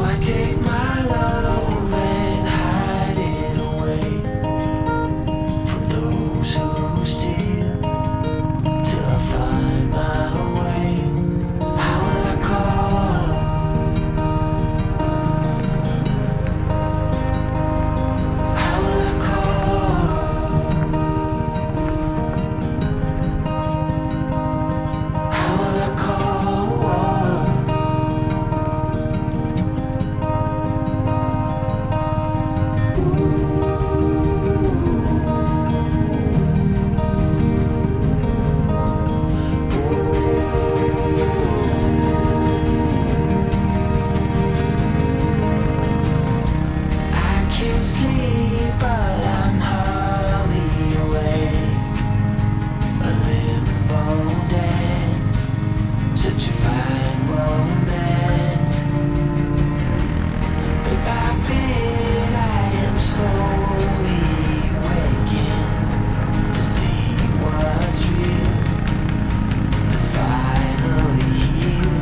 I take my love and hide it away from those who steal till I find my way. How will I call? How will I call? How will I call? I can't sleep, but I'm hardly awake. A limbo dance, such a fine romance. Bit by bit, I am slowly waking to see what's real, to finally heal.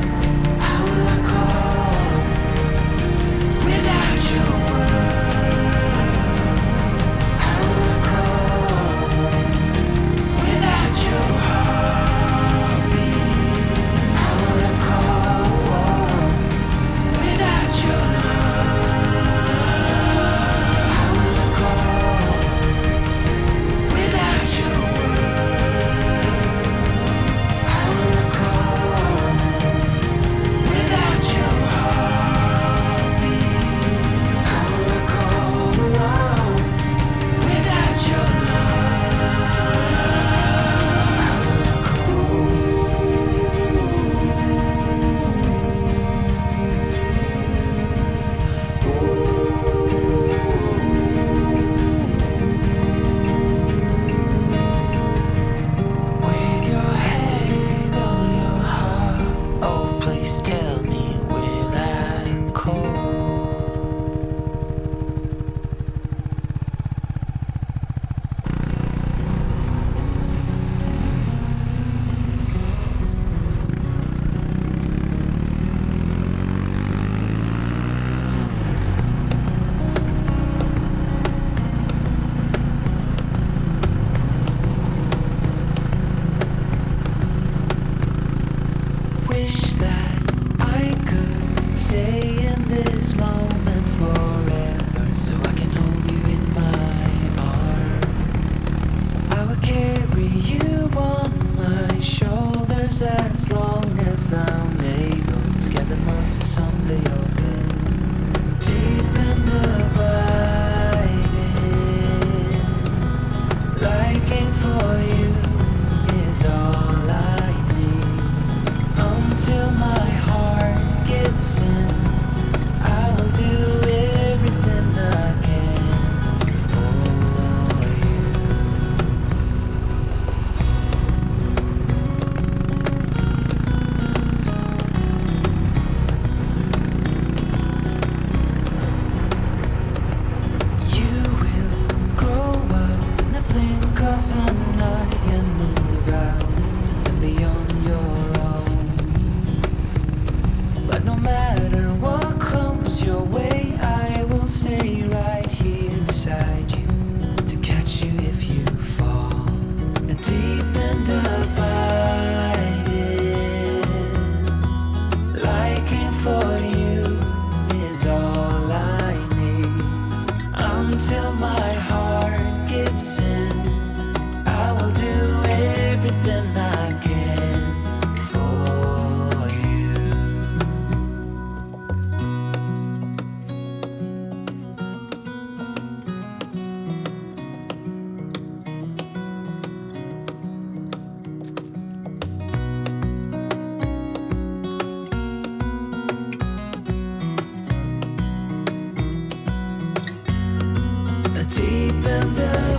How will I call without your word? How will I call without your heartbeat? How will I call without your love? How will I call without your word? How will I call without your heartbeat? How will I call without your With your hand on your heart, oh please tell me, will I call? Wish that I could stay in this moment forever, so I can hold you in my arms. I will carry you on my shoulders as long as I'm able. Scared the monsters someday open. Deep in the abiding, liking for you is all I need. Until my heart gives in, I will do everything I can for you. You will grow up in the blink of an eye and move out and beyond your own. But no matter what comes your way, I will stay right here beside you to catch you if you fall. And deep and abiding, liking for you is all I need. Until my heart gives in, I will do everything I can for you. Deep in the